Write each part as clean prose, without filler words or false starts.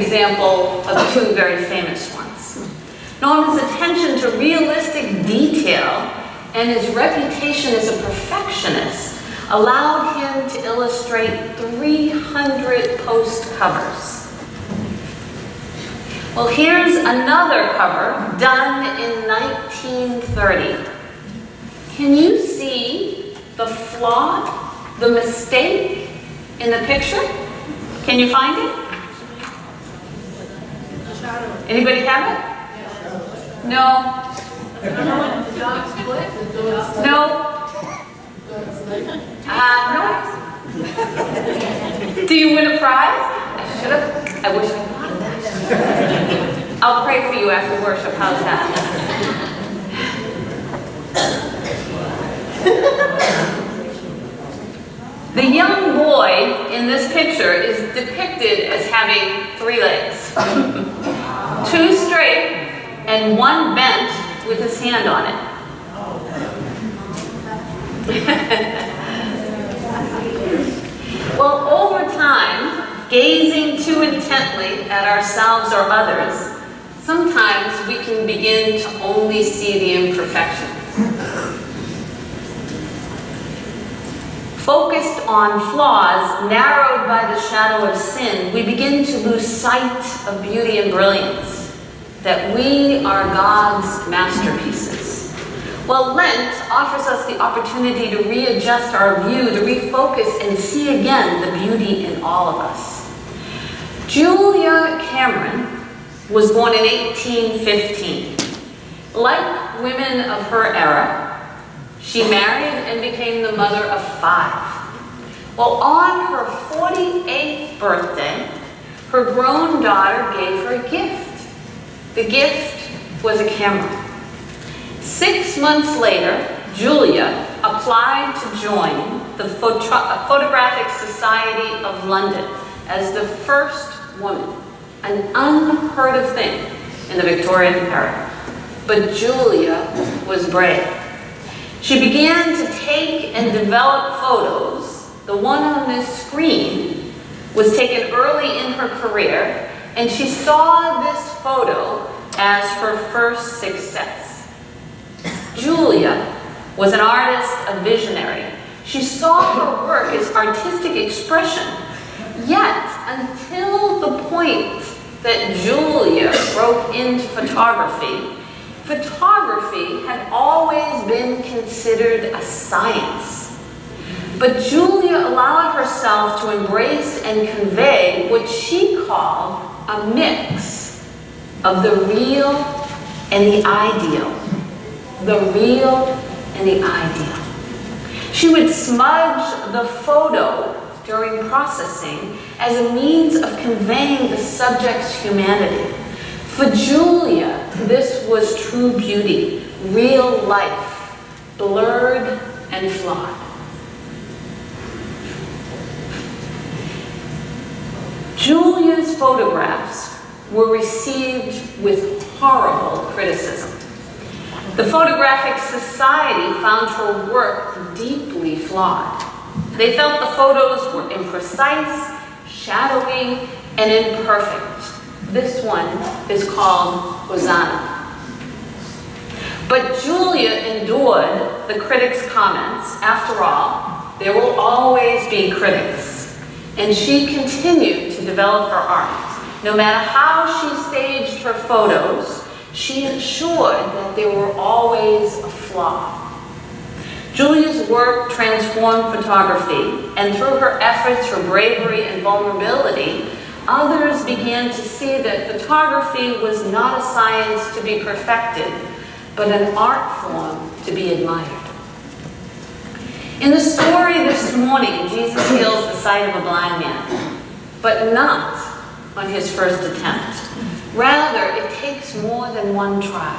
Example of two very famous ones. Norman's attention to realistic detail and his reputation as a perfectionist allowed him to illustrate 300 post covers. Well, here's another cover done in 1930. Can you see the flaw, the mistake in the picture? Can you find it? Anybody have it? No? No? No? Do you win a prize? I should have. I wish I thought of that. I'll pray for you after worship. How's that? The young boy in this picture is depicted as having 3 legs. 2 straight and 1 bent with his hand on it. Well, over time, gazing too intently at ourselves or others, sometimes we can begin to only see the imperfections. Focused on flaws, narrowed by the shadow of sin, we begin to lose sight of beauty and brilliance, that we are God's masterpieces. Well, Lent offers us the opportunity to readjust our view, to refocus and see again the beauty in all of us. Julia Cameron was born in 1815. Like women of her era, she married and became the mother of 5. Well, on her 48th birthday, her grown daughter gave her a gift. The gift was a camera. 6 months later, Julia applied to join the Photographic Society of London as the first woman, an unheard of thing in the Victorian era. But Julia was brave. She began to take and develop photos. The one on this screen was taken early in her career, and she saw this photo as her first success. Julia was an artist, a visionary. She saw her work as artistic expression, yet until the point that Julia broke into photography, photography had always been considered a science. But Julia allowed herself to embrace and convey what she called a mix of the real and the ideal. The real and the ideal. She would smudge the photo during processing as a means of conveying the subject's humanity. For Julia, this was true beauty, real life, blurred and flawed. Julia's photographs were received with horrible criticism. The Photographic Society found her work deeply flawed. They felt the photos were imprecise, shadowy, and imperfect. This one is called Hosanna. But Julia endured the critics' comments. After all, there will always be critics. And she continued to develop her art. No matter how she staged her photos, she ensured that there were always a flaw. Julia's work transformed photography, and through her efforts, her bravery, and vulnerability, others began to see that photography was not a science to be perfected, but an art form to be admired. In the story this morning, Jesus heals the sight of a blind man, but not on his first attempt. Rather, it takes more than one try.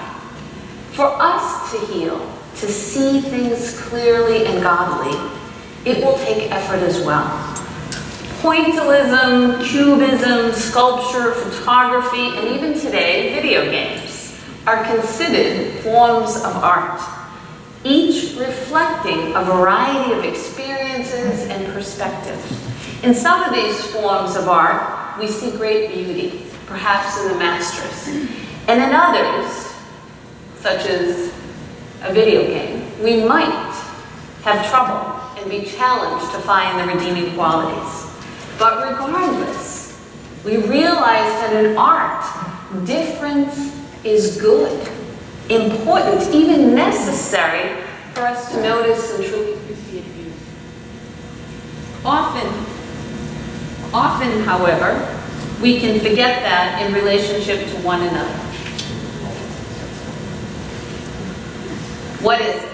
For us to heal, to see things clearly and godly, it will take effort as well. Pointillism, cubism, sculpture, photography, and even today, video games are considered forms of art, each reflecting a variety of experiences and perspectives. In some of these forms of art, we see great beauty. perhaps in the master's. And in others, such as a video game, we might have trouble and be challenged to find the redeeming qualities. But regardless, we realize that in art, difference is good, important, even necessary for us to notice and truly appreciate beauty. Often, however, we can forget that in relationship to one another. What is it?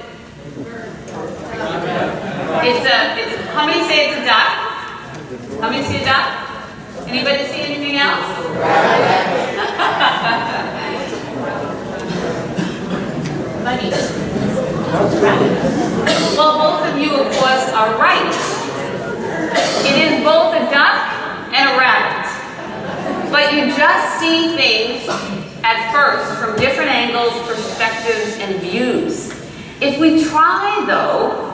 How many say it's a duck? How many see a duck? Anybody see anything else? Bunny. Well, both of you, of course, are right. It is both a duck and a rabbit. But you just see things at first from different angles, perspectives, and views. If we try, though,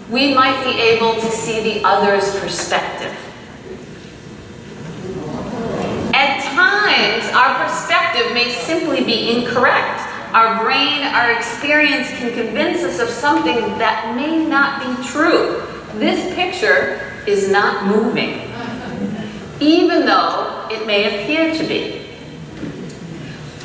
we might be able to see the other's perspective. At times, our perspective may simply be incorrect. Our brain, our experience can convince us of something that may not be true. This picture is not moving, even though it may appear to be.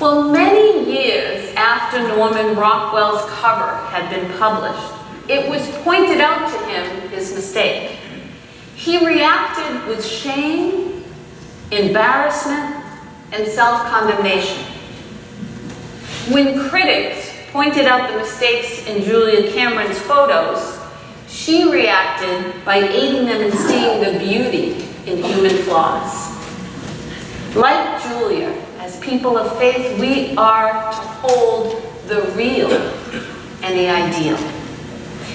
Well, many years after Norman Rockwell's cover had been published, it was pointed out to him his mistake. He reacted with shame, embarrassment, and self-condemnation. When critics pointed out the mistakes in Julia Cameron's photos, she reacted by aiding them in seeing the beauty in human flaws. Like Julia, as people of faith, we are to hold the real and the ideal.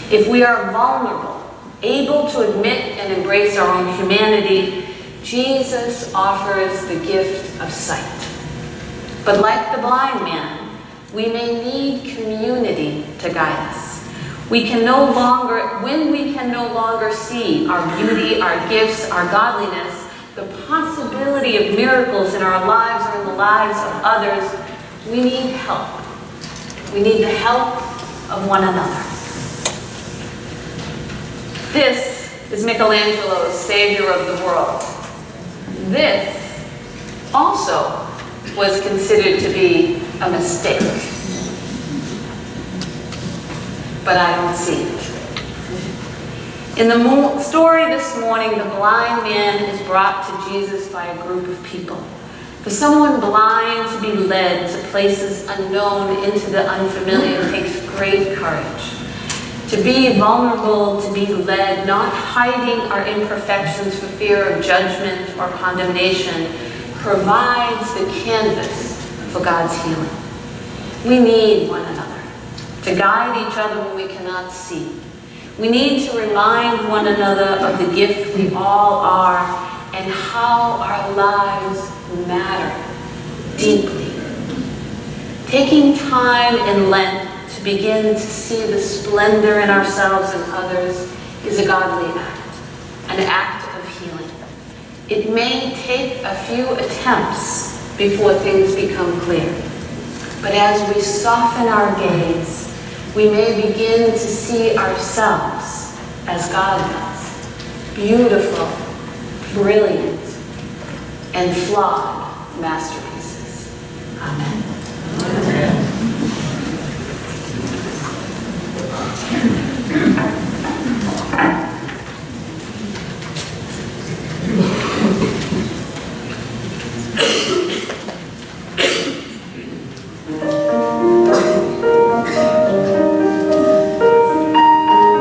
If we are vulnerable, able to admit and embrace our own humanity, Jesus offers the gift of sight. But like the blind man, we may need community to guide us. When we can no longer see our beauty, our gifts, our godliness, the possibility of miracles in our lives or in the lives of others, we need help. We need the help of one another. This is Michelangelo's Savior of the World. This also was considered to be a mistake. But I don't see it. In the story this morning, the blind man is brought to Jesus by a group of people. For someone blind to be led to places unknown into the unfamiliar takes great courage. To be vulnerable, to be led, not hiding our imperfections for fear of judgment or condemnation, provides the canvas for God's healing. We need one another to guide each other when we cannot see. We need to remind one another of the gift we all are and how our lives matter deeply. Taking time in Lent to begin to see the splendor in ourselves and others is a godly act, an act of healing. It may take a few attempts before things become clear, but as we soften our gaze, we may begin to see ourselves as God does, beautiful, brilliant, and flawed masterpieces.